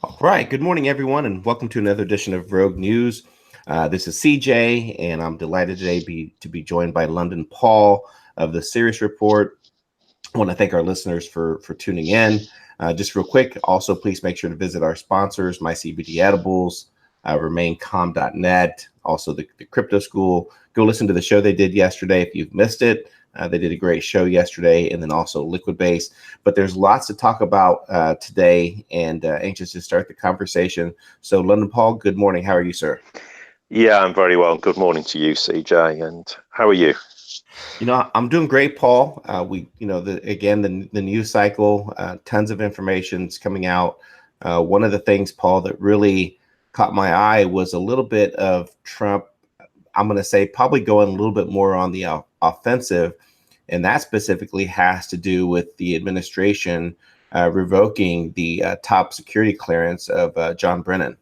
All right. Good morning, everyone, and welcome to another edition of Rogue News. This is CJ, and I'm delighted today to be joined by London Paul of the Sirius Report. I want to thank our listeners for tuning in. Just real quick, also please make sure to visit our sponsors, My CBD Edibles, RemainCalm.net, also the Crypto School. Go listen to the show they did yesterday if you've missed it. They did a great show yesterday, and then also Liquid Base. But there's lots to talk about today, and anxious to start the conversation. So, London Paul, good morning. How are you, sir? Yeah, I'm very well. Good morning to you, CJ. And how are you? I'm doing great, Paul. The news cycle, tons of information's coming out. One of the things, Paul, that really caught my eye was a little bit of Trump. I'm going to say probably going a little bit more on the offensive, and that specifically has to do with the administration revoking the top security clearance of John Brennan.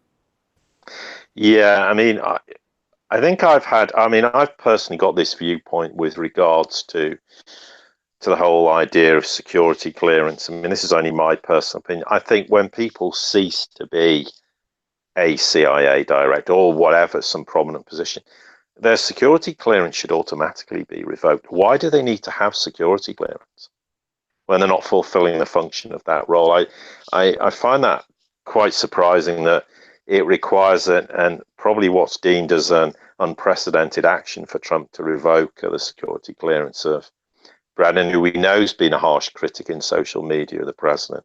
Yeah, I think I've personally got this viewpoint with regards to the whole idea of security clearance. I mean, this is only my personal opinion. I think when people cease to be a CIA director or whatever, some prominent position, their security clearance should automatically be revoked. Why do they need to have security clearance when they're not fulfilling the function of that role? I find that quite surprising that it requires it, and probably what's deemed as an unprecedented action for Trump to revoke the security clearance of Brennan, who we know has been a harsh critic in social media of the president,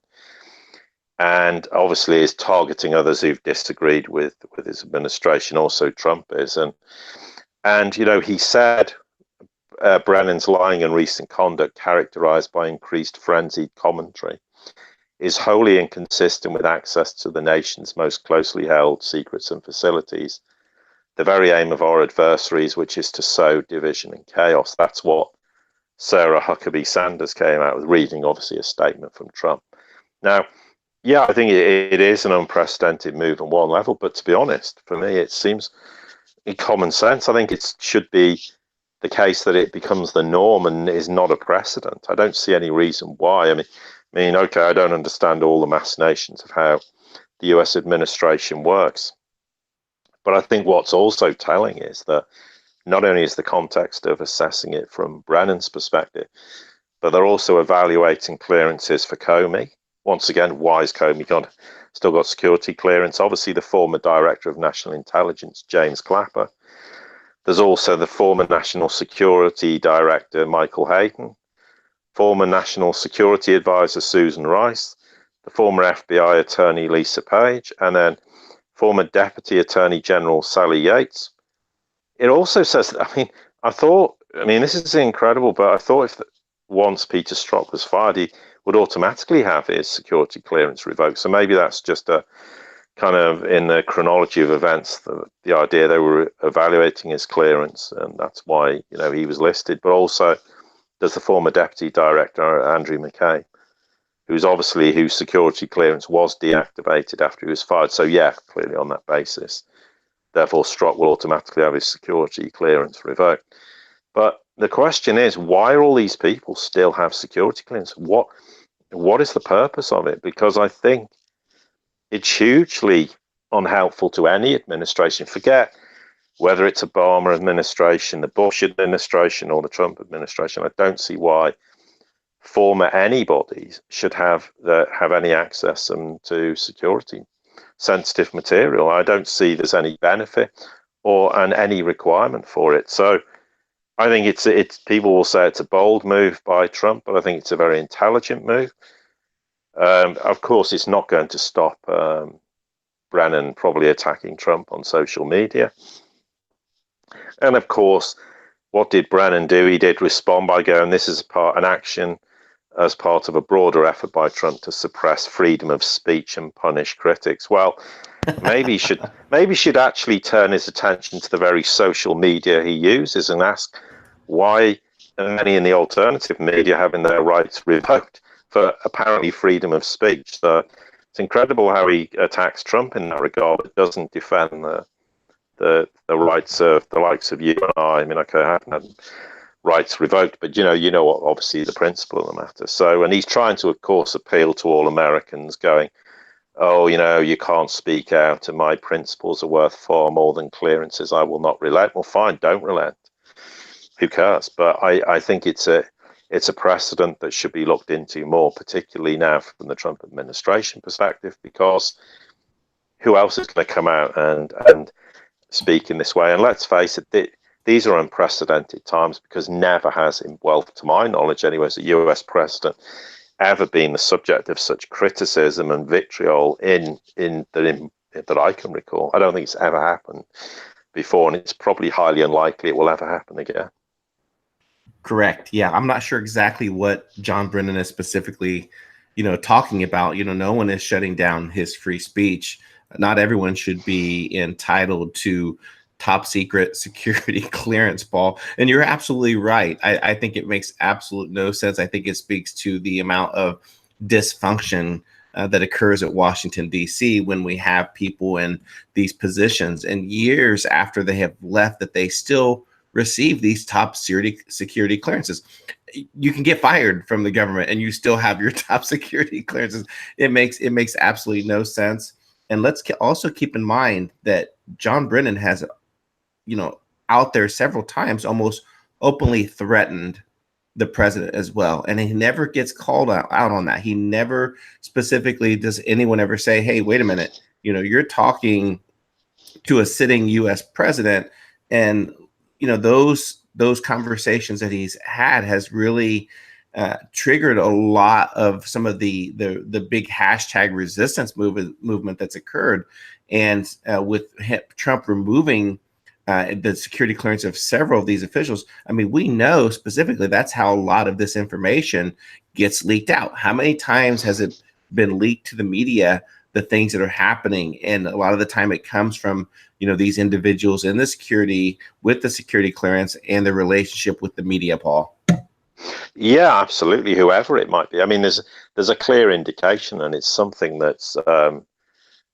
and obviously is targeting others who've disagreed with his administration. Also, Trump is, and he said Brennan's lying and recent conduct, characterized by increased frenzied commentary, is wholly inconsistent with access to the nation's most closely held secrets and facilities, the very aim of our adversaries, which is to sow division and chaos. That's what Sarah Huckabee Sanders came out with, reading obviously a statement from Trump. Now, yeah, I think it is an unprecedented move on one level, but to be honest, for me, it seems in common sense. I think it should be the case that it becomes the norm and is not a precedent. I don't see any reason why. Okay, I don't understand all the machinations of how the US administration works. But I think what's also telling is that not only is the context of assessing it from Brennan's perspective, but they're also evaluating clearances for Comey. Once again, why is Comey still got security clearance? Obviously, the former director of national intelligence, James Clapper. There's also the former national security director, Michael Hayden, former national security advisor, Susan Rice, the former FBI attorney, Lisa Page, and then former deputy attorney general, Sally Yates. It also says, this is incredible, but I thought if once Peter Strzok was fired, he would automatically have his security clearance revoked. So maybe that's just a kind of in the chronology of events, the idea they were evaluating his clearance, and that's why he was listed. But also, there's the former deputy director, Andrew McKay, whose security clearance was deactivated after he was fired. So yeah, clearly on that basis, therefore Strzok will automatically have his security clearance revoked. But the question is, why are all these people still have security clearance? What is the purpose of it? Because I think it's hugely unhelpful to any administration. Forget whether it's Obama administration, the Bush administration, or the Trump administration. I don't see why former anybodies should have any access to security sensitive material. I don't see there's any benefit and any requirement for it. So I think it's people will say it's a bold move by Trump, but I think it's a very intelligent move. Of course, it's not going to stop Brennan probably attacking Trump on social media. And of course, what did Brennan do? He did respond by going, this is an action as part of a broader effort by Trump to suppress freedom of speech and punish critics. Well, maybe he should actually turn his attention to the very social media he uses and ask why many in the alternative media having their rights revoked for apparently freedom of speech. So it's incredible how he attacks Trump in that regard, but doesn't defend the rights of the likes of you and I. I mean, okay, I haven't had rights revoked, but you know what, obviously the principle of the matter. So, and he's trying to, of course, appeal to all Americans, going, oh, you can't speak out and my principles are worth far more than clearances, I will not relent. Well, fine, don't relent. Who cares? But I think it's a precedent that should be looked into more, particularly now from the Trump administration perspective, because who else is going to come out and speak in this way? And let's face it, these are unprecedented times, because never has, well, to my knowledge anyway, as a US president, ever been the subject of such criticism and vitriol that I can recall. I don't think it's ever happened before, and it's probably highly unlikely it will ever happen again. Correct. Yeah, I'm not sure exactly what John Brennan is specifically, talking about. No one is shutting down his free speech. Not everyone should be entitled to top secret security clearance, Paul. And you're absolutely right. I think it makes absolute no sense. I think it speaks to the amount of dysfunction that occurs at Washington, D.C. when we have people in these positions, and years after they have left, that they still receive these top security clearances. You can get fired from the government and you still have your top security clearances. It makes absolutely no sense. And let's also keep in mind that John Brennan has, out there several times almost openly threatened the president as well. And he never gets called out on that. He never specifically does anyone ever say, hey, wait a minute, you're talking to a sitting US president. And those conversations that he's had has really triggered a lot of some of the big hashtag resistance movement that's occurred. And with Trump removing the security clearance of several of these officials, I mean, we know specifically that's how a lot of this information gets leaked out. How many times has it been leaked to the media, the things that are happening? And a lot of the time it comes from, these individuals in the security with the security clearance and the relationship with the media, Paul. Yeah, absolutely. Whoever it might be. I mean, there's a clear indication, and it's something that's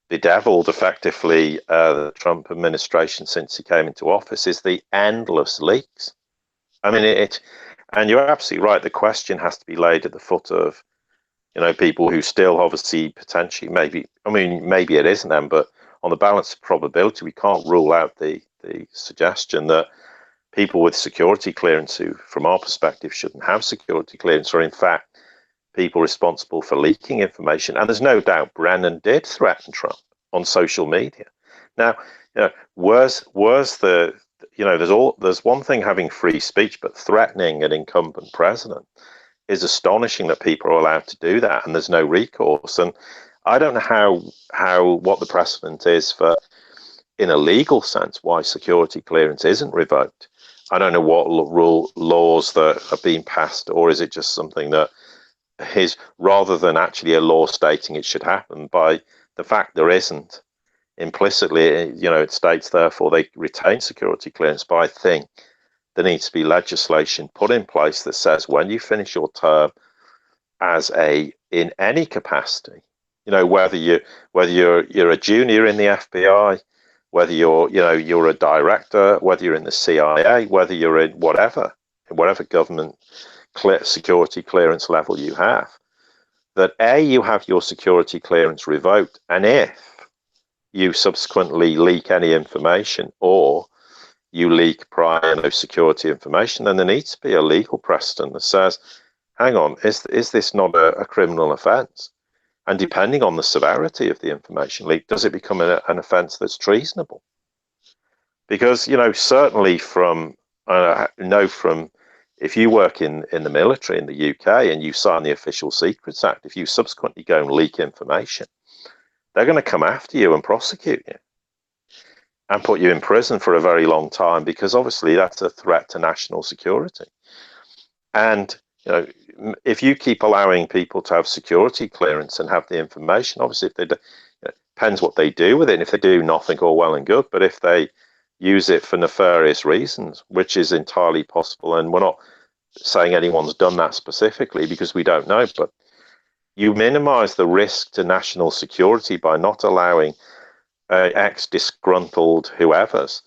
bedeviled effectively the Trump administration since he came into office, is the endless leaks. I mean, and you're absolutely right. The question has to be laid at the foot of, people who still obviously potentially maybe it isn't them, but on the balance of probability, we can't rule out the suggestion that people with security clearance who, from our perspective, shouldn't have security clearance are in fact people responsible for leaking information. And there's no doubt Brennan did threaten Trump on social media. Now, there's one thing having free speech, but threatening an incumbent president is astonishing that people are allowed to do that and there's no recourse. And I don't know what the precedent is for, in a legal sense, why security clearance isn't revoked. I don't know what laws that are being passed, or is it just something that is, rather than actually a law stating it should happen, by the fact there isn't, implicitly, it states therefore they retain security clearance. But I think there needs to be legislation put in place that says when you finish your term in any capacity, whether you're a junior in the FBI, whether you're a director, whether you're in the CIA, whether you're in whatever government security clearance level you have, that you have your security clearance revoked, and if you subsequently leak any information or you leak prior security information, then there needs to be a legal precedent that says, hang on, is this not a criminal offence? And depending on the severity of the information leak, does it become an offence that's treasonable? Because, certainly from if you work in the military in the UK and you sign the Official Secrets Act, if you subsequently go and leak information, they're going to come after you and prosecute you and put you in prison for a very long time, because obviously that's a threat to national security. And if you keep allowing people to have security clearance and have the information, obviously if they depends what they do with it. And if they do nothing, all well and good. But if they use it for nefarious reasons, which is entirely possible, and we're not saying anyone's done that specifically because we don't know, but you minimize the risk to national security by not allowing ex-disgruntled whoever's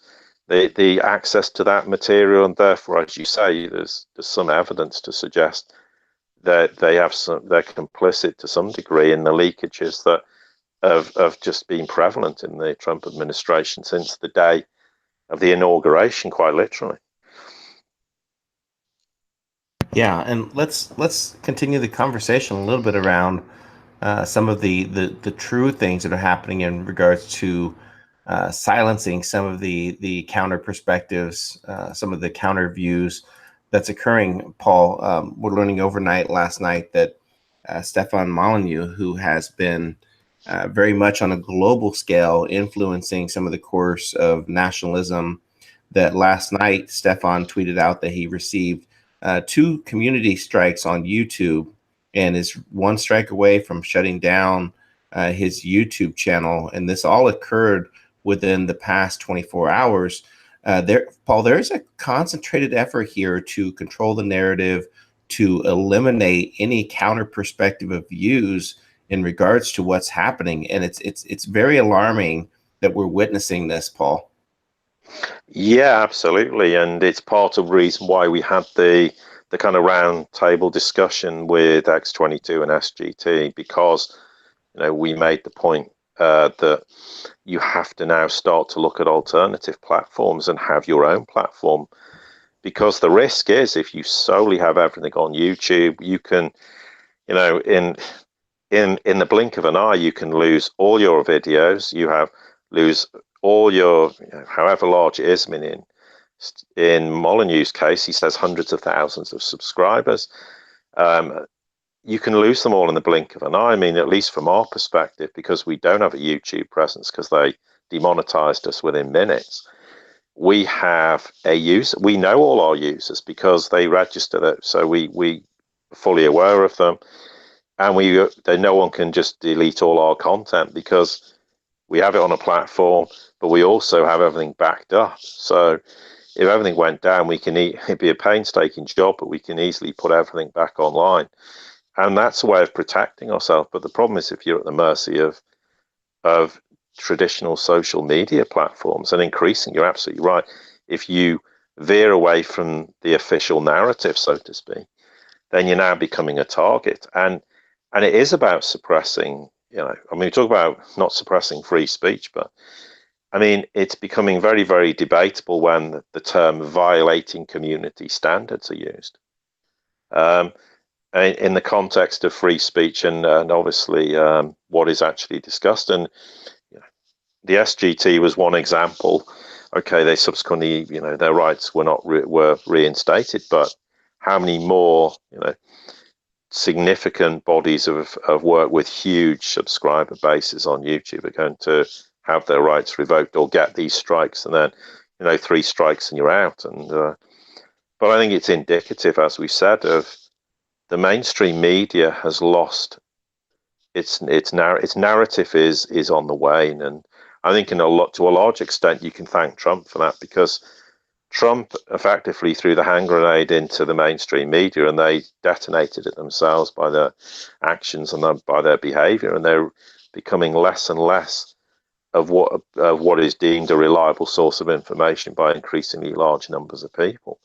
the access to that material, and therefore, as you say, there's some evidence to suggest that they're complicit to some degree in the leakages that of just being prevalent in the Trump administration since the day of the inauguration, quite literally. Yeah, and let's continue the conversation a little bit around some of the true things that are happening in regards to silencing some of the counter perspectives, some of the counter views that's occurring. Paul, we're learning overnight last night that Stefan Molyneux, who has been very much on a global scale influencing some of the course of nationalism, that last night Stefan tweeted out that he received 2 community strikes on YouTube and is 1 strike away from shutting down his YouTube channel. And this all occurred within the past 24 hours. Paul, there's a concentrated effort here to control the narrative, to eliminate any counter perspective of views in regards to what's happening. And it's very alarming that we're witnessing this, Paul. Yeah, absolutely. And it's part of the reason why we had the kind of round table discussion with X22 and SGT, because we made the point that you have to now start to look at alternative platforms and have your own platform, because the risk is, if you solely have everything on YouTube, you can, in the blink of an eye, you can lose all your videos. Lose all your, however large it is. I mean, in Molyneux's case, he says hundreds of thousands of subscribers. You can lose them all in the blink of an eye. I mean, at least from our perspective, because we don't have a YouTube presence, because they demonetized us within minutes. We have a user. We know all our users because they register it, so we fully aware of them, and no one can just delete all our content because we have it on a platform, but we also have everything backed up. So if everything went down, it'd be a painstaking job, but we can easily put everything back online. And that's a way of protecting ourselves. But the problem is, if you're at the mercy of traditional social media platforms, and increasing, you're absolutely right, if you veer away from the official narrative, so to speak, then you're now becoming a target. And it is about suppressing, we talk about not suppressing free speech, but I mean, it's becoming very, very debatable when the term violating community standards are used. In the context of free speech and obviously what is actually discussed. And the SGT was one example. Okay, they subsequently, their rights were not were reinstated, but how many more, significant bodies of work with huge subscriber bases on YouTube are going to have their rights revoked or get these strikes, and then 3 strikes and you're out? And but I think it's indicative, as we said, of the mainstream media has lost its narrative is on the wane. And I think to a large extent you can thank Trump for that, because Trump effectively threw the hand grenade into the mainstream media, and they detonated it themselves by their actions and by their behavior, and they're becoming less and less of what is deemed a reliable source of information by increasingly large numbers of people.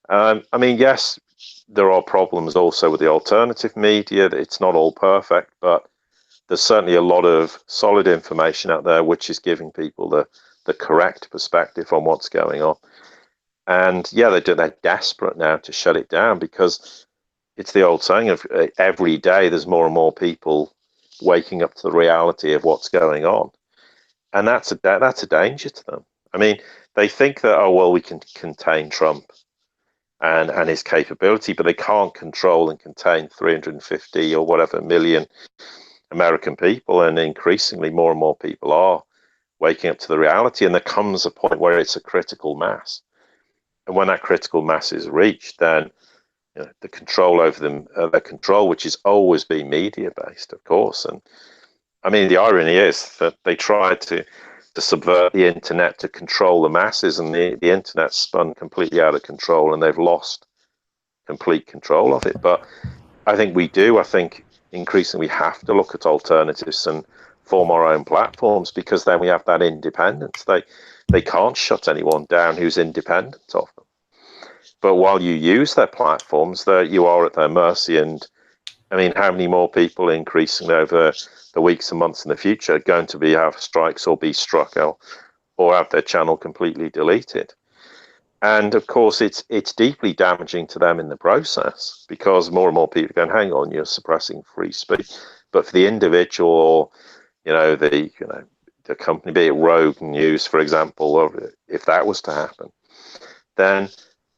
I mean, yes, there are problems also with the alternative media. It's not all perfect, but there's certainly a lot of solid information out there which is giving people the correct perspective on what's going on. And yeah, they're desperate now to shut it down, because it's the old saying of every day there's more and more people waking up to the reality of what's going on. And that's a danger to them. I mean, they think that, oh, well, we can contain Trump and his capability, but they can't control and contain 350 or whatever million American people. And increasingly more and more people are waking up to the reality. And there comes a point where it's a critical mass. And when that critical mass is reached, then the control over them, their control, which has always been media based, of course. And I mean, the irony is that they tried to subvert the internet to control the masses, and the internet spun completely out of control, and they've lost complete control of it. But I think increasingly we have to look at alternatives and form our own platforms, because then we have that independence. They can't shut anyone down who's independent of them. But while you use their platforms, you are at their mercy, and I mean, how many more people increasingly over the weeks and months in the future are going to have strikes or be struck or have their channel completely deleted? And of course, it's deeply damaging to them in the process, because more and more people are going, hang on, you're suppressing free speech. But for the individual, or the company, be it Rogue News, for example, or if that was to happen, then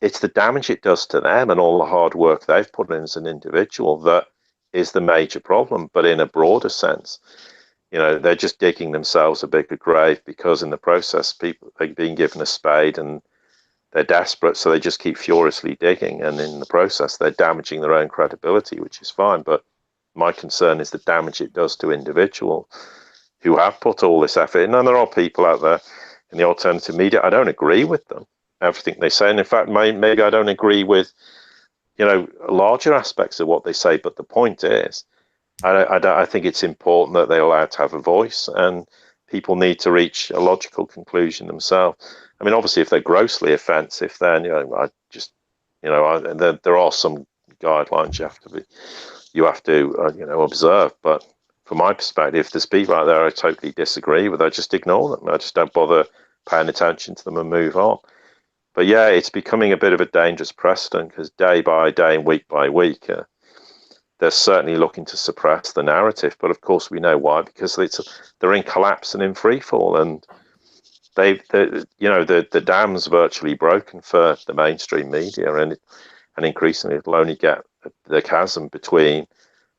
it's the damage it does to them and all the hard work they've put in as an individual that is the major problem. But in a broader sense, they're just digging themselves a bigger grave, because in the process, people are being given a spade and they're desperate, so they just keep furiously digging, and in the process, they're damaging their own credibility, which is fine. But my concern is the damage it does to individuals who have put all this effort in. And there are people out there in the alternative media, I don't agree with them, everything they say. And in fact, maybe I don't agree with, larger aspects of what they say. But the point is, I think it's important that they're allowed to have a voice, and people need to reach a logical conclusion themselves. I mean, obviously, if they're grossly offensive, then there are some guidelines you have to observe. But from my perspective, if there's people out there I totally disagree with, I just ignore them. I just don't bother paying attention to them and move on. But yeah, it's becoming a bit of a dangerous precedent, because day by day and week by week, they're certainly looking to suppress the narrative. But of course, we know why, because they're in collapse and in free fall, and the dam's virtually broken for the mainstream media, and increasingly it'll only get the chasm between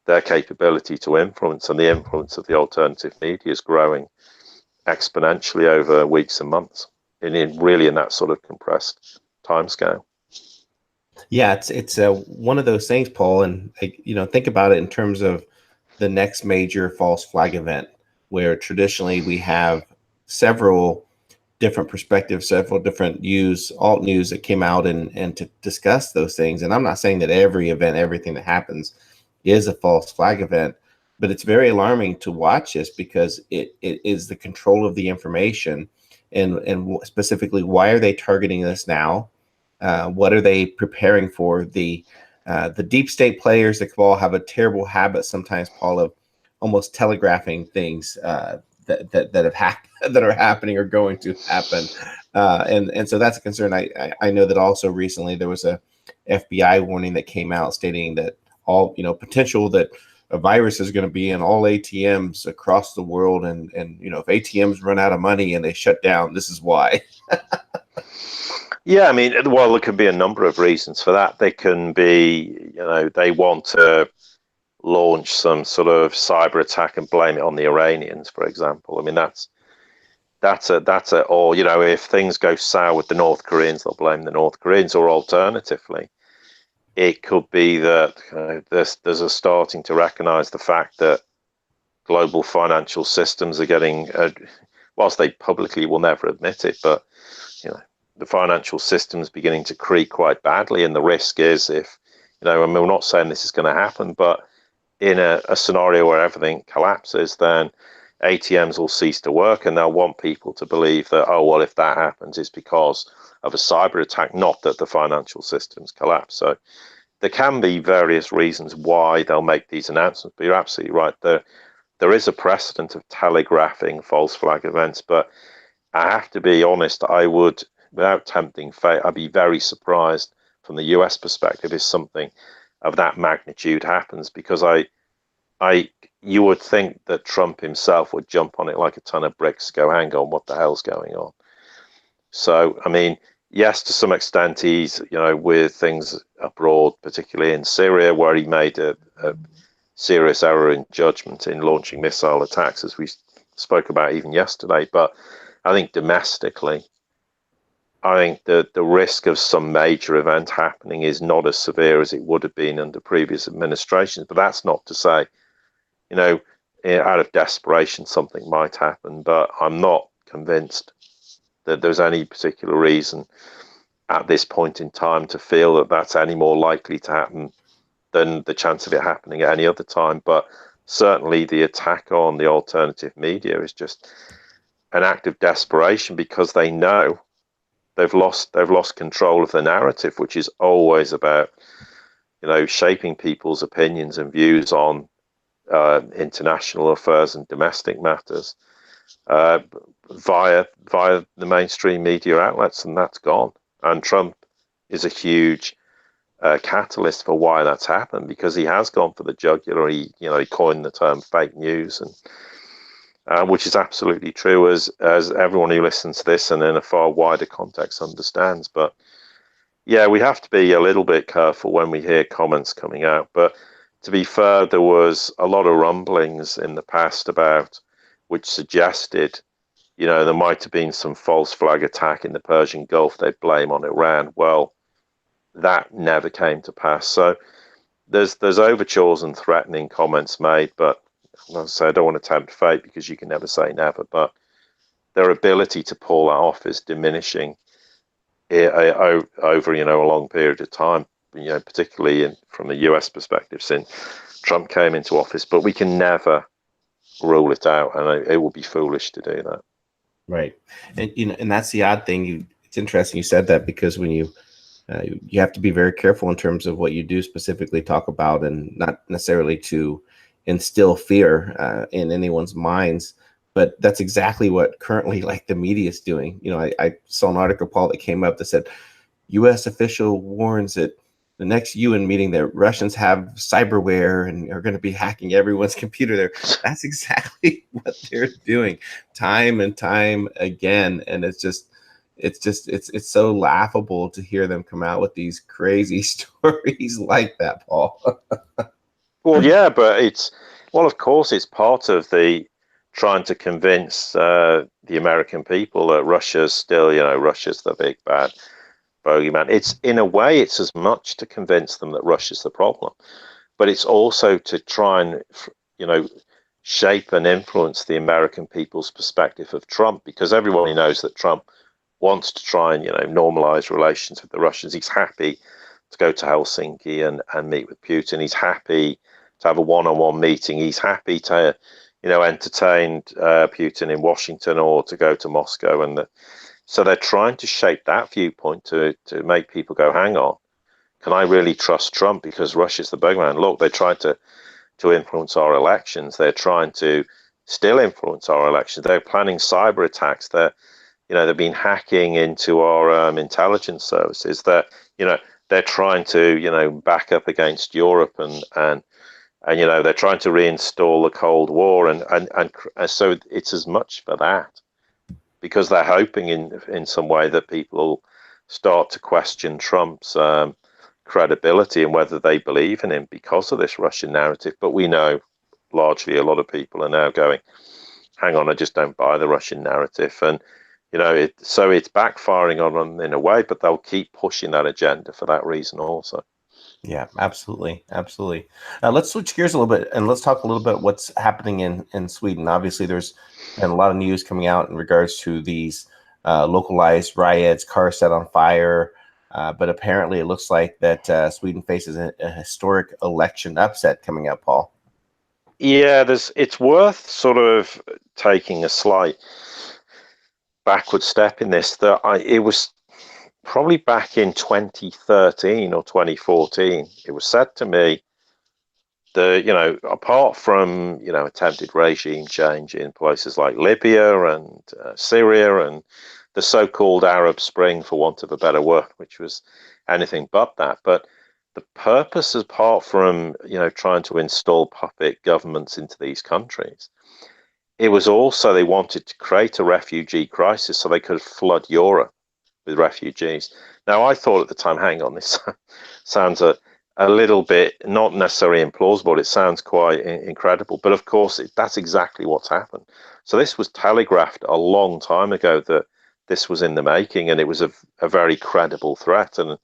their capability to influence and the influence of the alternative media is growing exponentially over weeks and months, really in that sort of compressed timescale. Yeah, it's one of those things, Paul, and think about it in terms of the next major false flag event, where traditionally we have several different perspectives, several different alt news that came out and to discuss those things. And I'm not saying that every event, everything that happens is a false flag event, but it's very alarming to watch this, because it is the control of the information, and specifically, why are they targeting this now? What are they preparing for? The deep state players that all have a terrible habit sometimes, Paul, of almost telegraphing things that have happened, that are happening or going to happen, and so that's a concern. I know that also recently there was a FBI warning that came out stating that all potential that a virus is going to be in all ATMs across the world, and if ATMs run out of money and they shut down, this is why. Yeah, I mean, well, there can be a number of reasons for that. They can be, they want to launch some sort of cyber attack and blame it on the Iranians, for example. I mean, or if things go sour with the North Koreans, they'll blame the North Koreans. Or alternatively, it could be that there's a starting to recognize the fact that global financial systems are getting, whilst they publicly will never admit it, but the financial system's beginning to creak quite badly. And the risk is, if I mean, we're not saying this is going to happen, but in a scenario where everything collapses, then ATMs will cease to work, and they'll want people to believe that, oh, well, if that happens, it's because of a cyber attack, not that the financial systems collapse. So there can be various reasons why they'll make these announcements, but you're absolutely right. There is a precedent of telegraphing false flag events, but I have to be honest, I would, without tempting fate, I'd be very surprised from the US perspective if something of that magnitude happens, because you would think that Trump himself would jump on it like a ton of bricks, go, hang on, what the hell's going on? So, I mean, yes, to some extent, he's, with things abroad, particularly in Syria, where he made a serious error in judgment in launching missile attacks, as we spoke about even yesterday. But I think domestically, I think that the risk of some major event happening is not as severe as it would have been under previous administrations. But that's not to say, out of desperation, something might happen. But I'm not convinced that there's any particular reason at this point in time to feel that that's any more likely to happen than the chance of it happening at any other time. But certainly the attack on the alternative media is just an act of desperation, because they know they've lost control of the narrative, which is always about shaping people's opinions and views on international affairs and domestic matters uh, via the mainstream media outlets, and that's gone. And Trump is a huge catalyst for why that's happened, because he has gone for the jugular. He coined the term fake news, and which is absolutely true, as everyone who listens to this and in a far wider context understands. But yeah, we have to be a little bit careful when we hear comments coming out. But to be fair, there was a lot of rumblings in the past about which suggested, there might have been some false flag attack in the Persian Gulf they blame on Iran. Well, that never came to pass. So there's overtures and threatening comments made, but as I say, I don't want to tempt fate, because you can never say never. But their ability to pull that off is diminishing over a long period of time. Particularly from the US perspective since Trump came into office. But we can never rule it out, and it would be foolish to do that. Right, and and that's the odd thing. It's interesting you said that, because when you have to be very careful in terms of what you do specifically talk about, and not necessarily to instill fear in anyone's minds. But that's exactly what currently, like, the media is doing. I saw an article, Paul, that came up that said U.S. official warns at the next UN meeting that Russians have cyberware and are going to be hacking everyone's computer there. That's exactly what they're doing time and time again. And it's so laughable to hear them come out with these crazy stories like that, Paul. Well, yeah, but of course, it's part of the trying to convince the American people that Russia's still, Russia's the big bad bogeyman. In a way, it's as much to convince them that Russia's the problem, but it's also to try and, shape and influence the American people's perspective of Trump, because everyone knows that Trump wants to try and, normalize relations with the Russians. He's happy to go to Helsinki and meet with Putin. He's happy to have a one-on-one meeting. He's happy to, entertain Putin in Washington, or to go to Moscow. And so they're trying to shape that viewpoint to make people go, hang on, can I really trust Trump? Because Russia's the bogeyman. Look, they tried to influence our elections. They're trying to still influence our elections. They're planning cyber attacks. They've been hacking into our intelligence services. They're trying to, back up against Europe, and they're trying to reinstall the Cold War, and so it's as much for that, because they're hoping in some way that people will start to question Trump's credibility and whether they believe in him because of this Russian narrative. But we know largely a lot of people are now going, hang on, I just don't buy the Russian narrative. And so it's backfiring on them in a way, but they'll keep pushing that agenda for that reason also. Yeah, absolutely. Absolutely. Let's switch gears a little bit, and let's talk a little bit what's happening in Sweden. Obviously, there's been a lot of news coming out in regards to these localized riots, cars set on fire. But apparently it looks like that Sweden faces a historic election upset coming up, Paul. Yeah, it's worth sort of taking a slight backward step in this. It was probably back in 2013 or 2014, it was said to me that, apart from, attempted regime change in places like Libya and Syria and the so-called Arab Spring, for want of a better word, which was anything but that. But the purpose, apart from, trying to install puppet governments into these countries, it was also they wanted to create a refugee crisis so they could flood Europe with refugees. Now, I thought at the time, hang on, this sounds a little bit not necessarily implausible, but it sounds quite incredible. But of course, that's exactly what's happened. So this was telegraphed a long time ago that this was in the making, and it was a very credible threat. And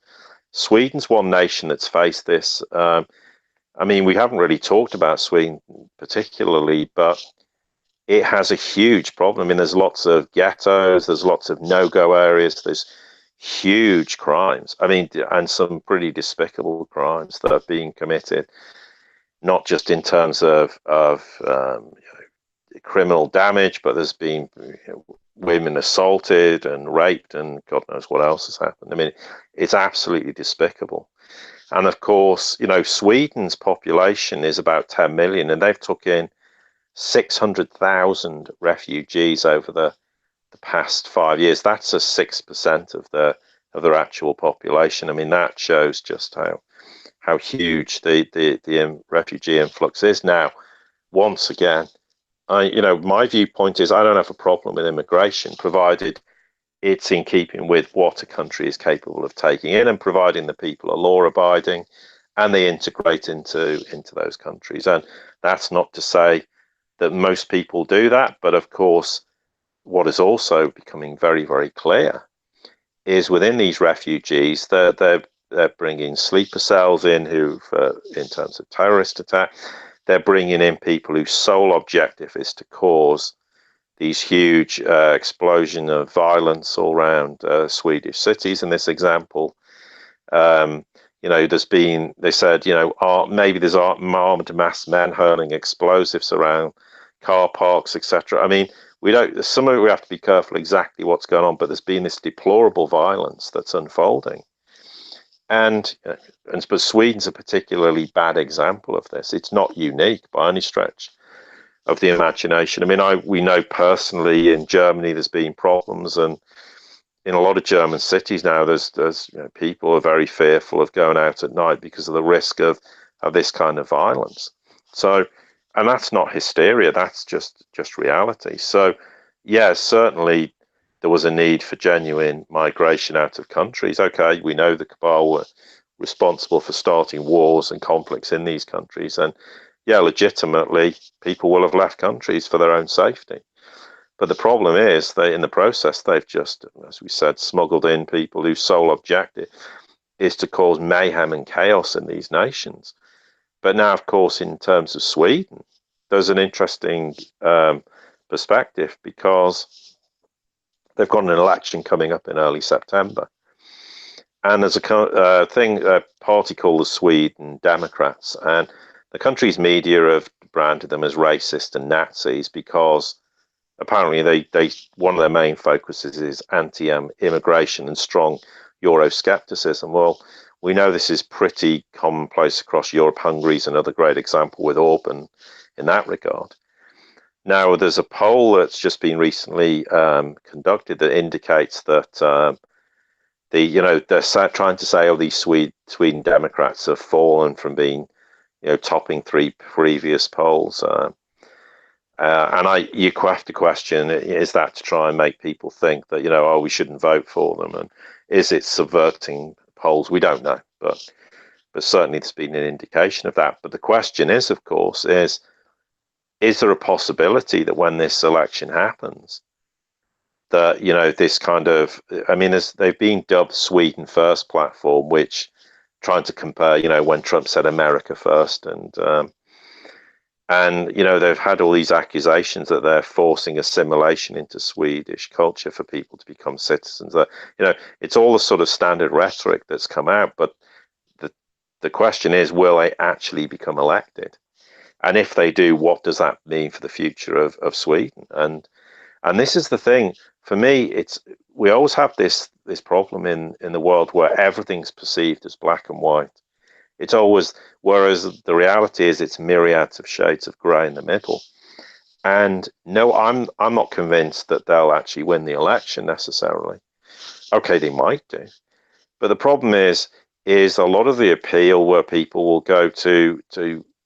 Sweden's one nation that's faced this. We haven't really talked about Sweden particularly, but it has a huge problem. There's lots of ghettos, there's lots of no-go areas, there's huge crimes. And some pretty despicable crimes that are being committed, not just in terms of criminal damage, but there's been women assaulted and raped, and God knows what else has happened. It's absolutely despicable. And of course, Sweden's population is about 10 million, and they've took in 600,000 refugees over the past 5 years. That's a 6% of their actual population. I mean, that shows just how huge the refugee influx is. Now, once again, my viewpoint is I don't have a problem with immigration, provided it's in keeping with what a country is capable of taking in, and providing the people are law abiding and they integrate into those countries. And that's not to say that most people do that, but of course, what is also becoming very, very clear is within these refugees, they're bringing sleeper cells in in terms of terrorist attack, they're bringing in people whose sole objective is to cause these huge explosion of violence all around Swedish cities. In this example, they said, maybe there's armed mass men hurling explosives around car parks, etc. I mean, some of it we have to be careful exactly what's going on, but there's been this deplorable violence that's unfolding. But Sweden's a particularly bad example of this. It's not unique by any stretch of the imagination. I mean, we know personally in Germany there's been problems, and in a lot of German cities now, there's people are very fearful of going out at night because of the risk of this kind of violence. So, and that's not hysteria, that's just reality. So, yeah, certainly there was a need for genuine migration out of countries. Okay, we know the cabal were responsible for starting wars and conflicts in these countries, and yeah, legitimately, people will have left countries for their own safety. But the problem is that in the process, they've just, as we said, smuggled in people whose sole objective is to cause mayhem and chaos in these nations. But now, of course, in terms of Sweden, there's an interesting perspective, because they've got an election coming up in early September. And there's a party called the Sweden Democrats, and the country's media have branded them as racist and Nazis because apparently they one of their main focuses is anti-immigration and strong Euroscepticism. Well, we know this is pretty commonplace across Europe. Hungary's another great example with Orban in that regard. Now, there's a poll that's just been recently conducted that indicates that they're trying to say, these Sweden Democrats have fallen from being topping 3 previous polls. And you have to question, is that to try and make people think that, we shouldn't vote for them? And is it subverting polls? We don't know, but certainly there's been an indication of that. But the question is, of course, is there a possibility that when this election happens, that, this kind of, they've been dubbed Sweden First platform, which trying to compare, when Trump said America first, and they've had all these accusations that they're forcing assimilation into Swedish culture for people to become citizens. That it's all the sort of standard rhetoric that's come out, but the question is, will they actually become elected? And if they do, what does that mean for the future of Sweden? And this is the thing for me. We always have this problem in the world where everything's perceived as black and white. It's always, whereas the reality is it's myriads of shades of grey in the middle. And no, I'm not convinced that they'll actually win the election necessarily. Okay, they might do, but the problem is a lot of the appeal where people will go to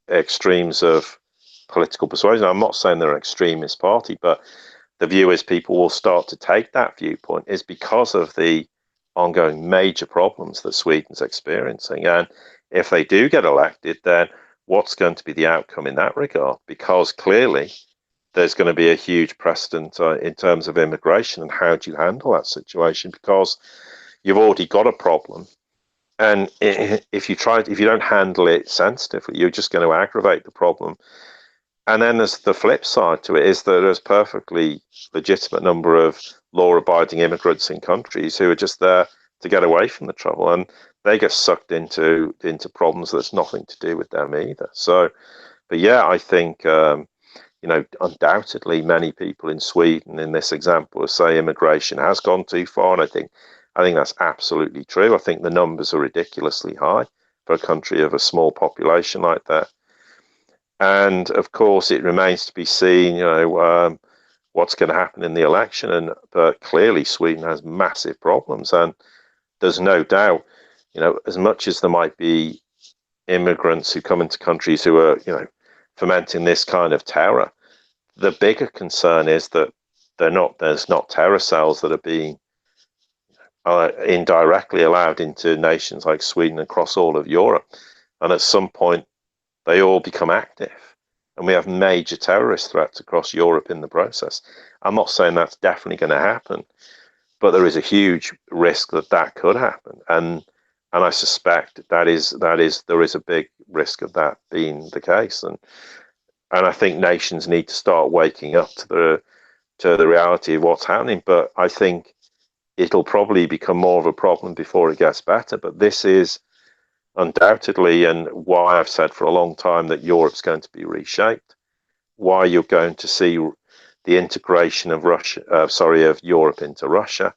extremes of political persuasion. I'm not saying they're an extremist party, but the view is people will start to take that viewpoint is because of the ongoing major problems that Sweden's experiencing. And if they do get elected, then what's going to be the outcome in that regard? Because clearly there's going to be a huge precedent in terms of immigration, and how do you handle that situation? Because you've already got a problem, and if you don't handle it sensitively, you're just going to aggravate the problem. And then there's the flip side to it, is that there's perfectly legitimate number of law-abiding immigrants in countries who are just there to get away from the trouble, and they get sucked into problems that's nothing to do with them either. So, but yeah, I think undoubtedly many people in Sweden in this example say immigration has gone too far, and I think that's absolutely true. I think the numbers are ridiculously high, for a country of a small population like that. And of course, it remains to be seen, what's going to happen in the election. But clearly, Sweden has massive problems, and there's no doubt, as much as there might be immigrants who come into countries who are, fomenting this kind of terror, the bigger concern is that there's not terror cells that are being indirectly allowed into nations like Sweden across all of Europe, and at some point they all become active, and we have major terrorist threats across Europe in the process. I'm not saying that's definitely going to happen, but there is a huge risk that could happen, and I suspect there is a big risk of that being the case, and I think nations need to start waking up to the reality of what's happening. But I think it'll probably become more of a problem before it gets better. But this is undoubtedly, and why I've said for a long time that Europe's going to be reshaped, why you're going to see the integration of of Europe into Russia.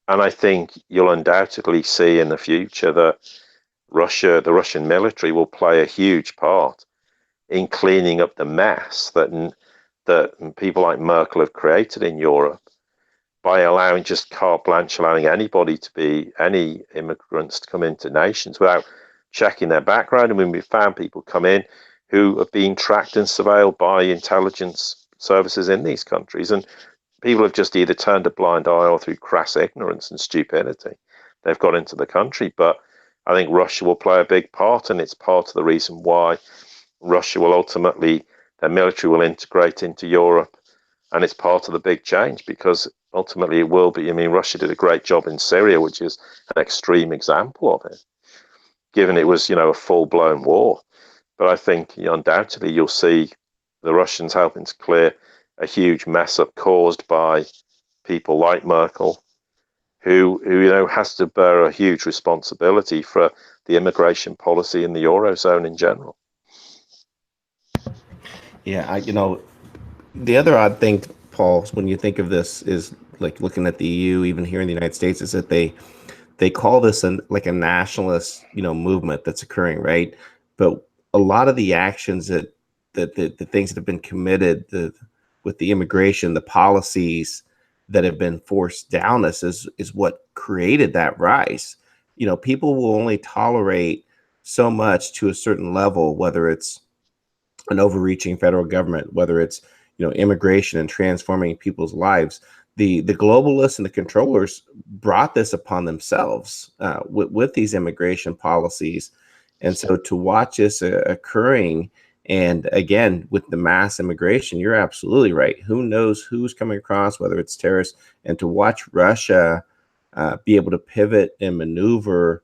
And I think you'll undoubtedly see in the future that the Russian military will play a huge part in cleaning up the mess that people like Merkel have created in Europe by allowing just carte blanche, allowing any immigrants to come into nations without checking their background. I mean, we found people come in who have been tracked and surveilled by intelligence services in these countries, and people have just either turned a blind eye or through crass ignorance and stupidity, they've got into the country. But I think Russia will play a big part, and it's part of the reason why Russia will ultimately, their military will integrate into Europe, and it's part of the big change, because ultimately it will be. I mean, Russia did a great job in Syria, which is an extreme example of it, given it was, a full-blown war. But I think undoubtedly you'll see the Russians helping to clear a huge mess up caused by people like Merkel, who has to bear a huge responsibility for the immigration policy in the Eurozone in general. Yeah, the other odd thing, Paul, when you think of this is like looking at the EU, even here in the United States, is that they call this like a nationalist, movement that's occurring, right? But a lot of the actions that the things that have been committed, with the immigration, the policies that have been forced down us is what created that rise. People will only tolerate so much to a certain level, whether it's an overreaching federal government, whether it's immigration and transforming people's lives. The globalists and the controllers brought this upon themselves with these immigration policies, and so to watch this occurring, and again with the mass immigration, you're absolutely right. Who knows who's coming across, whether it's terrorists, and to watch Russia be able to pivot and maneuver,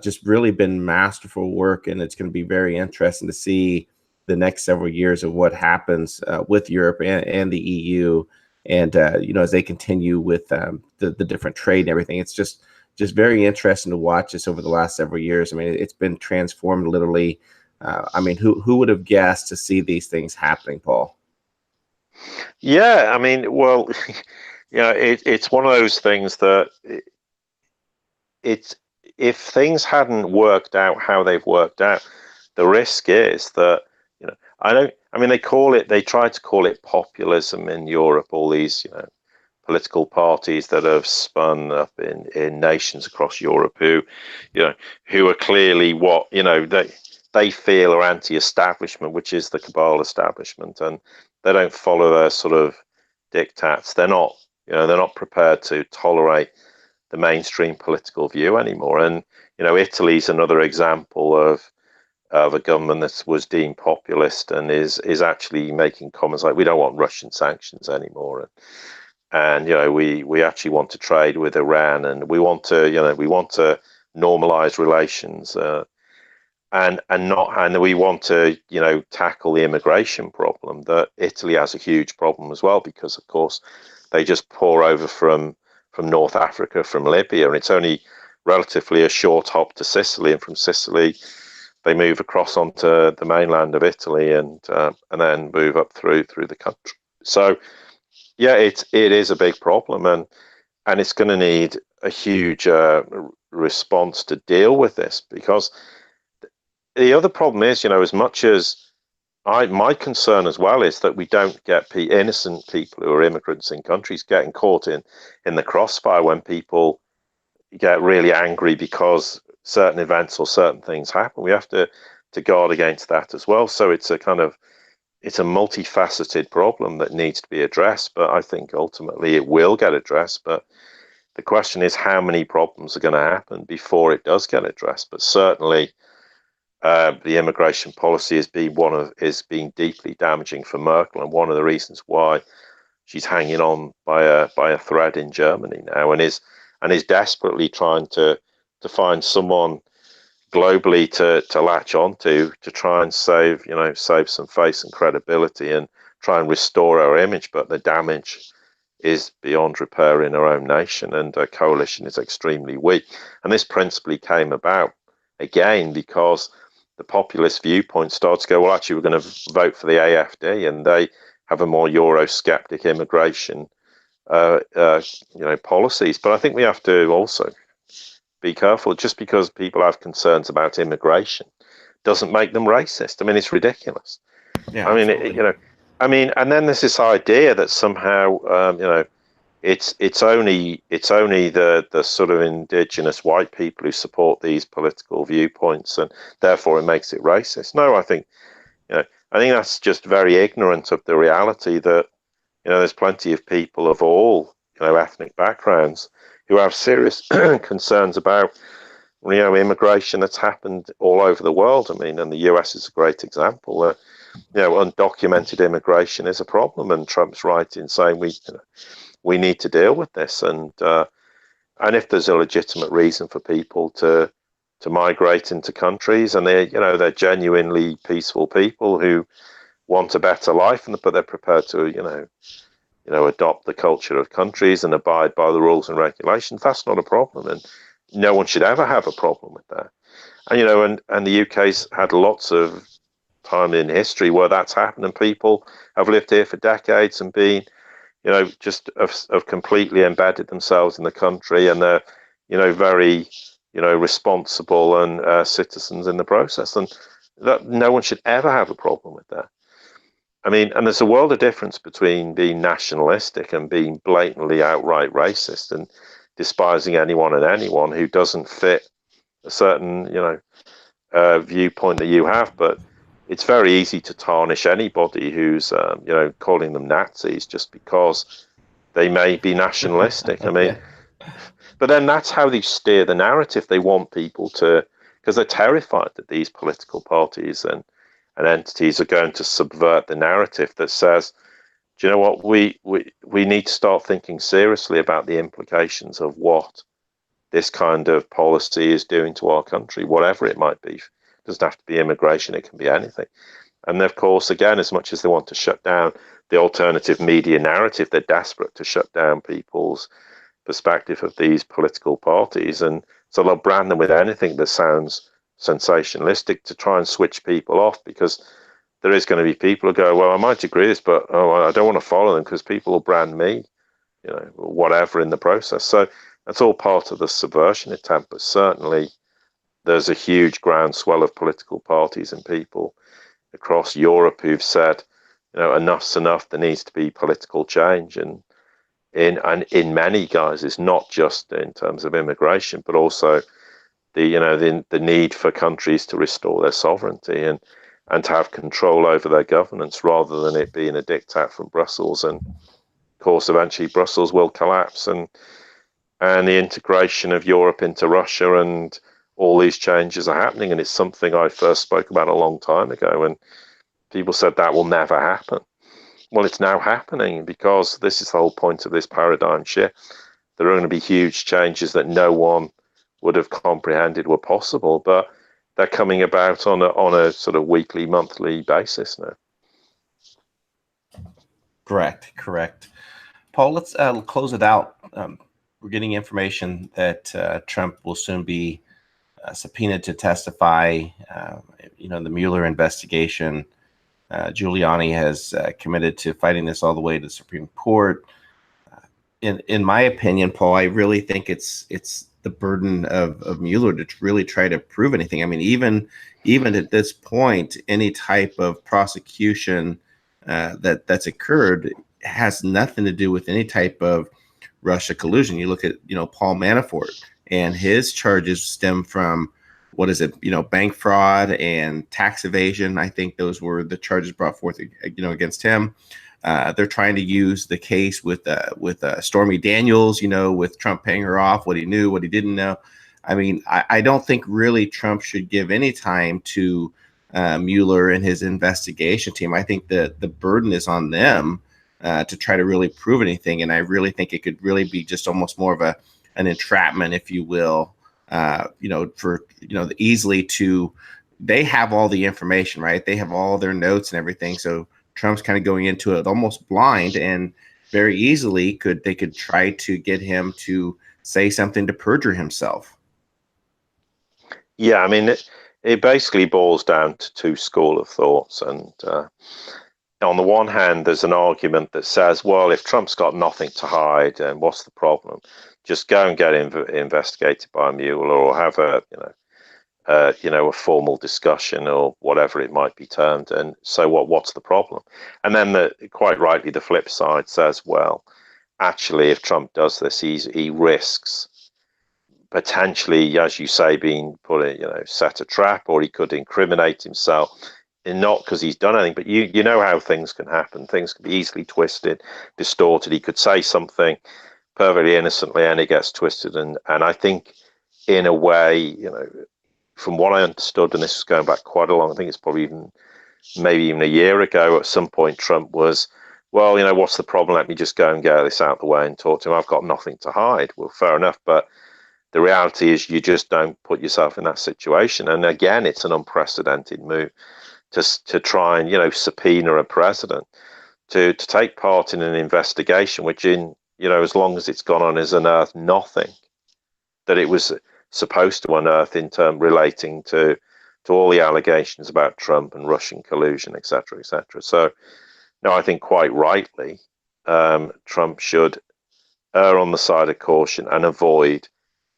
just really been masterful work, and it's going to be very interesting to see the next several years of what happens with Europe and the EU, and as they continue with the different trade and everything. It's just very interesting to watch this over the last several years. I mean, it's been transformed literally. I mean, who would have guessed to see these things happening, Paul? Yeah, I mean, well, it's one of those things that if things hadn't worked out how they've worked out, the risk is that they try to call it populism in Europe, all these political parties that have spun up in nations across Europe who are clearly what they feel are anti-establishment, which is the cabal establishment, and they don't follow their sort of diktats. They're not prepared to tolerate the mainstream political view anymore. And Italy's another example of a government that was deemed populist and is actually making comments like, we don't want Russian sanctions anymore, and we actually want to trade with Iran, and we want to normalize relations, and we want to tackle the immigration problem. That Italy has a huge problem as well, because of course they just pour over from North Africa, from Libya, and it's only relatively a short hop to Sicily, and from Sicily they move across onto the mainland of Italy, and then move up through the country. So yeah, it is a big problem, and it's going to need a huge response to deal with this, because the other problem is, as much as my concern as well is that we don't get innocent people who are immigrants in countries getting caught in the crossfire when people get really angry because certain events or certain things happen. We have to guard against that as well. So it's a multifaceted problem that needs to be addressed, but I think ultimately it will get addressed. But the question is how many problems are going to happen before it does get addressed. But certainly the immigration policy is being deeply damaging for Merkel, and one of the reasons why she's hanging on by a thread in Germany now, and is desperately trying to find someone globally to latch onto to try and save some face and credibility and try and restore our image. But the damage is beyond repair in our own nation, and her coalition is extremely weak. And this principally came about again because the populist viewpoint starts to go, well, actually, we're going to vote for the AfD, and they have a more Eurosceptic immigration policies. But I think we have to also be careful. Just because people have concerns about immigration doesn't make them racist. I mean, it's ridiculous. Yeah, I mean, and then there's this idea that somehow, it's only the sort of indigenous white people who support these political viewpoints, and therefore it makes it racist. No, I think that's just very ignorant of the reality that there's plenty of people of all ethnic backgrounds who have serious concerns about immigration that's happened all over the world. I mean, and the US is a great example. Undocumented immigration is a problem, and Trump's right in saying we need to deal with this. And if there's a legitimate reason for people to migrate into countries, and they're genuinely peaceful people who want a better life, but they're prepared to adopt the culture of countries and abide by the rules and regulations, that's not a problem, and no one should ever have a problem with that. And the UK's had lots of time in history where that's happened, and people have lived here for decades and been just have completely embedded themselves in the country, and they're very responsible and citizens in the process, and that no one should ever have a problem with that. I mean, and there's a world of difference between being nationalistic and being blatantly outright racist and despising anyone and anyone who doesn't fit a certain viewpoint that you have. But it's very easy to tarnish anybody who's calling them Nazis just because they may be nationalistic. I mean, but then that's how they steer the narrative. They want people to, because they're terrified that these political parties and entities are going to subvert the narrative that says, do you know what, we need to start thinking seriously about the implications of what this kind of policy is doing to our country, whatever it might be. It doesn't have to be immigration, it can be anything. And of course, again, as much as they want to shut down the alternative media narrative, they're desperate to shut down people's perspective of these political parties. And so they'll brand them with anything that sounds sensationalistic to try and switch people off, because there is going to be people who go, well, I might agree with this, but I don't want to follow them because people will brand me, whatever in the process. So that's all part of the subversion attempt. But certainly there's a huge groundswell of political parties and people across Europe who've said, enough's enough. There needs to be political change, and in many guises, not just in terms of immigration, but also the need for countries to restore their sovereignty and to have control over their governance, rather than it being a diktat from Brussels. And of course, eventually Brussels will collapse, and the integration of Europe into Russia and all these changes are happening. And it's something I first spoke about a long time ago, and people said that will never happen. Well, it's now happening, because this is the whole point of this paradigm shift. There are going to be huge changes that no one would have comprehended were possible, but they're coming about on a sort of weekly, monthly basis now. Correct. Paul, let's close it out. We're getting information that Trump will soon be subpoenaed to testify. The Mueller investigation. Giuliani has committed to fighting this all the way to the Supreme Court. In my opinion, Paul, I really think it's the burden of Mueller to really try to prove anything. I mean, even at this point, any type of prosecution that's occurred has nothing to do with any type of Russia collusion. You look at Paul Manafort, and his charges stem from, what is it, bank fraud and tax evasion. I think those were the charges brought forth against him. They're trying to use the case with Stormy Daniels, with Trump paying her off, what he knew, what he didn't know. I mean, I don't think really Trump should give any time to Mueller and his investigation team. I think that the burden is on them to try to really prove anything. And I really think it could really be just almost more of an entrapment, if you will, for easily to. They have all the information, right? They have all their notes and everything. So Trump's kind of going into it almost blind, and very easily they could try to get him to say something to perjure himself. Yeah, I mean, it basically boils down to two school of thoughts. And on the one hand, there's an argument that says, well, if Trump's got nothing to hide, and what's the problem? Just go and get investigated by Mueller, or have a formal discussion, or whatever it might be termed. And so what's the problem? And then quite rightly, the flip side says, well, actually, if Trump does this, he risks potentially, as you say, being set a trap, or he could incriminate himself. And not because he's done anything, but you know how things can happen. Things can be easily twisted, distorted. He could say something perfectly innocently, and it gets twisted. And I think, in a way, from what I understood, and this is going back quite a long, I think it's probably maybe even a year ago, at some point, Trump was, well, what's the problem? Let me just go and get this out of the way and talk to him. I've got nothing to hide. Well, fair enough. But the reality is, you just don't put yourself in that situation. And again, it's an unprecedented move to try and, subpoena a president to take part in an investigation, which as long as it's gone on, has unearthed nothing that it was supposed to unearth in terms relating to all the allegations about Trump and Russian collusion, et cetera, et cetera. So, no, I think quite rightly, Trump should err on the side of caution and avoid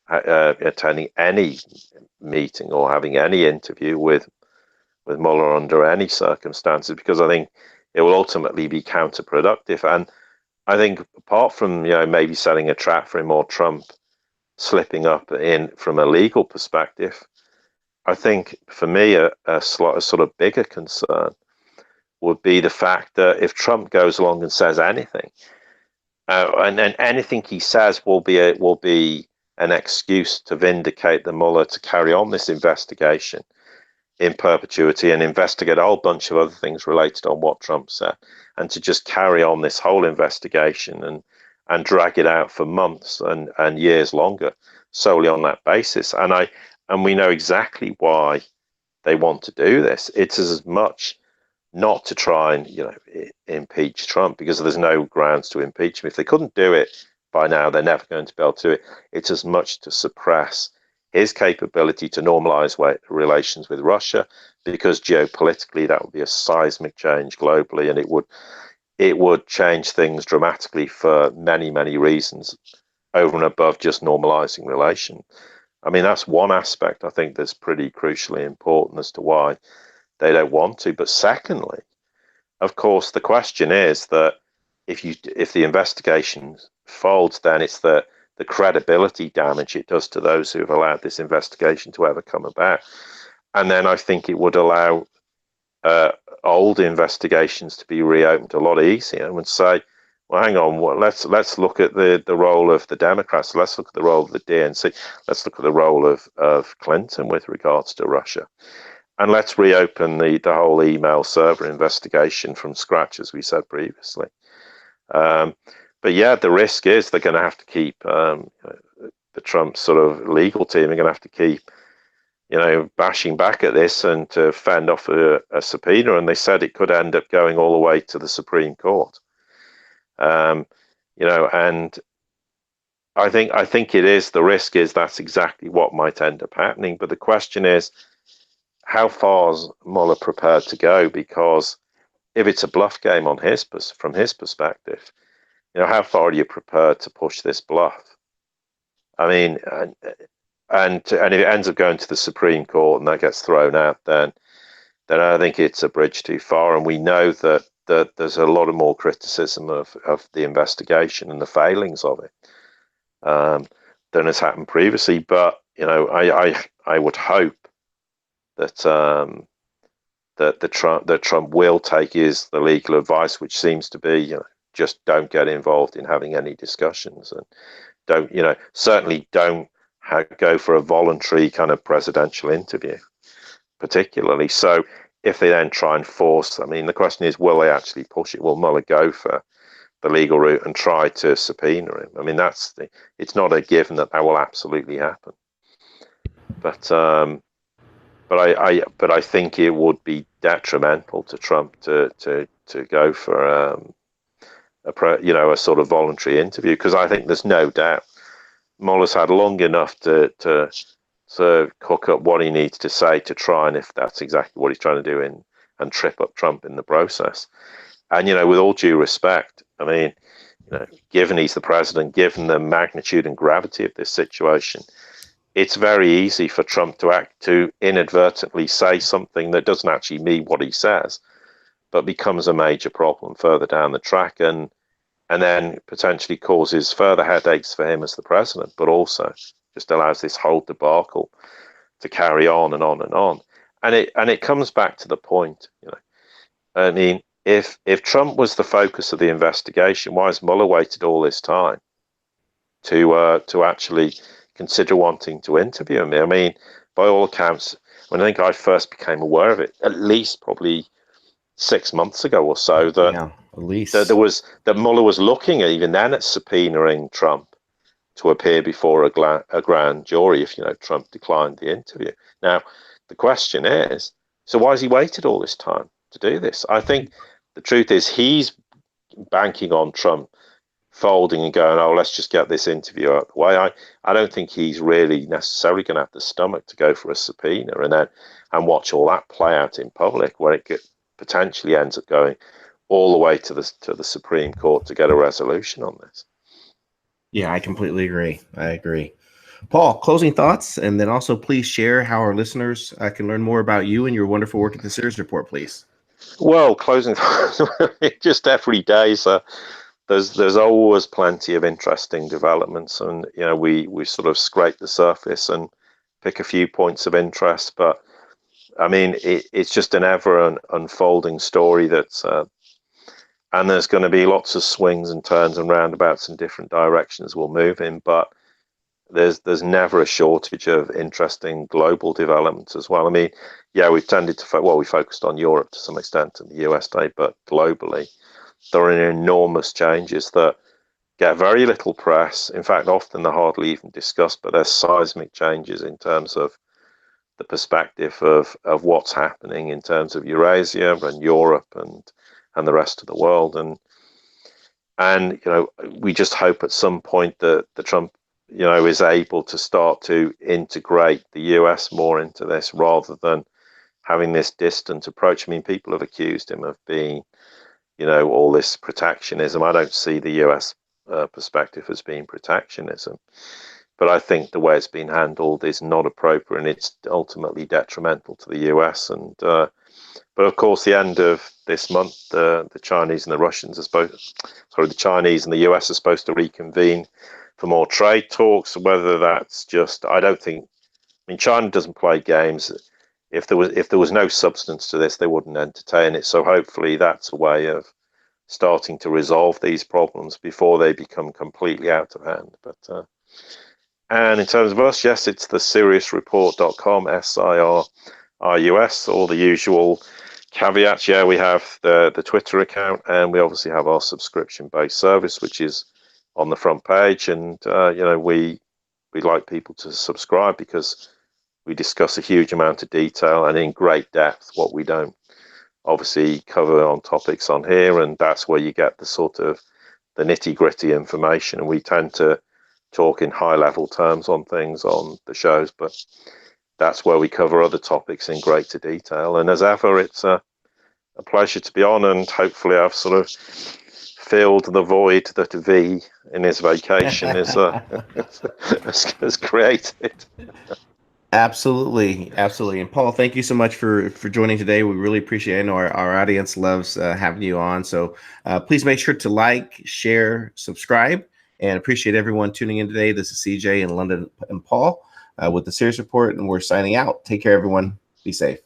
attending any meeting or having any interview with Mueller under any circumstances, because I think it will ultimately be counterproductive. And I think, apart from maybe setting a trap for him, or Trump slipping up in from a legal perspective, I think for me a sort of bigger concern would be the fact that if Trump goes along and says anything, and then anything he says will be an excuse to vindicate the Mueller to carry on this investigation in perpetuity, and investigate a whole bunch of other things related on what Trump said, and to just carry on this whole investigation and drag it out for months and years longer solely on that basis. And we know exactly why they want to do this. It's as much not to try and impeach Trump, because there's no grounds to impeach him. If they couldn't do it by now, they're never going to be able to do it. It's as much to suppress his capability to normalize relations with Russia, because geopolitically that would be a seismic change globally, and it would change things dramatically for many, many reasons, over and above just normalizing relation. I mean, that's one aspect I think that's pretty crucially important as to why they don't want to. But secondly, of course, the question is that if the investigation folds, then it's the credibility damage it does to those who have allowed this investigation to ever come about. And then I think it would allow old investigations to be reopened a lot easier, and would say, well, hang on, let's look at the role of the Democrats, let's look at the role of the DNC, let's look at the role of Clinton with regards to Russia, and let's reopen the whole email server investigation from scratch, as we said previously. But yeah, the risk is they're going to have to keep the Trump sort of legal team are going to have to keep bashing back at this and to fend off a subpoena. And they said it could end up going all the way to the Supreme Court. And I think it is, the risk is that's exactly what might end up happening. But the question is, how far is Mueller prepared to go? Because if it's a bluff game from his perspective, how far are you prepared to push this bluff? I mean, and if it ends up going to the Supreme Court and that gets thrown out, then I think it's a bridge too far. And we know that there's a lot of more criticism of the investigation and the failings of it than has happened previously. But I would hope that that Trump will take the legal advice, which seems to be just don't get involved in having any discussions, and certainly don't go for a voluntary kind of presidential interview, particularly. So if they then try and force, I mean, the question is, will they actually push it? Will Mueller go for the legal route and try to subpoena him? I mean, it's not a given that will absolutely happen. But I think it would be detrimental to Trump to go for a sort of voluntary interview, because I think there's no doubt Mueller's had long enough to cook up what he needs to say to try, and if that's exactly what he's trying to do, and trip up Trump in the process. And with all due respect, I mean, given he's the president, given the magnitude and gravity of this situation, it's very easy for Trump to inadvertently say something that doesn't actually mean what he says, but becomes a major problem further down the track, and then potentially causes further headaches for him as the president, but also just allows this whole debacle to carry on and on and on. And it comes back to the point, I mean, if Trump was the focus of the investigation, why has Mueller waited all this time to actually consider wanting to interview him? I mean, by all accounts, I think I first became aware of it at least probably 6 months ago or so, that at least that Mueller was looking even then at subpoenaing Trump to appear before a grand jury if Trump declined the interview. Now, the question is, so why has he waited all this time to do this? I think the truth is he's banking on Trump folding and going, oh, let's just get this interview out of the way. I don't think he's really necessarily going to have the stomach to go for a subpoena and watch all that play out in public, where it potentially ends up going all the way to the Supreme Court to get a resolution on this. Yeah, I completely agree. I agree. Paul, closing thoughts, and then also please share how our listeners can learn more about you and your wonderful work at the Series Report, please. Well, closing thoughts, just every day. So there's always plenty of interesting developments, and we sort of scrape the surface and pick a few points of interest, but I mean it's just an ever unfolding story that's and there's going to be lots of swings and turns and roundabouts in different directions we'll move in, but there's never a shortage of interesting global developments as well. I mean, yeah, we've tended to we focused on Europe to some extent and the US today, but globally there are enormous changes that get very little press. In fact, often they're hardly even discussed, but there's seismic changes in terms of the perspective of what's happening in terms of Eurasia and Europe and the rest of the world. And we just hope at some point that the Trump is able to start to integrate the US more into this, rather than having this distant approach. I mean, people have accused him of being all this protectionism. I don't see the US perspective as being protectionism, but I think the way it's been handled is not appropriate, and it's ultimately detrimental to the US. And but of course, the end of this month, the Chinese and the Russians the Chinese and the US are supposed to reconvene for more trade talks. Whether that's just, I mean, China doesn't play games. If there was no substance to this, they wouldn't entertain it. So hopefully that's a way of starting to resolve these problems before they become completely out of hand. But and in terms of us, yes, it's the SiriusReport.com, SIRRUS, all the usual caveats. Yeah, we have the Twitter account, and we obviously have our subscription-based service, which is on the front page. And we like people to subscribe because we discuss a huge amount of detail and in great depth what we don't obviously cover on topics on here, and that's where you get the sort of the nitty-gritty information. And we tend to talk in high-level terms on things on the shows, but that's where we cover other topics in greater detail. And as ever, it's a pleasure to be on, and hopefully I've sort of filled the void that V in his vacation has created. Absolutely, absolutely. And Paul, thank you so much for joining today. We really appreciate it. I know our audience loves having you on. So please make sure to like, share, subscribe, and appreciate everyone tuning in today. This is CJ in London and Paul with the Serious Report, and we're signing out. Take care, everyone. Be safe.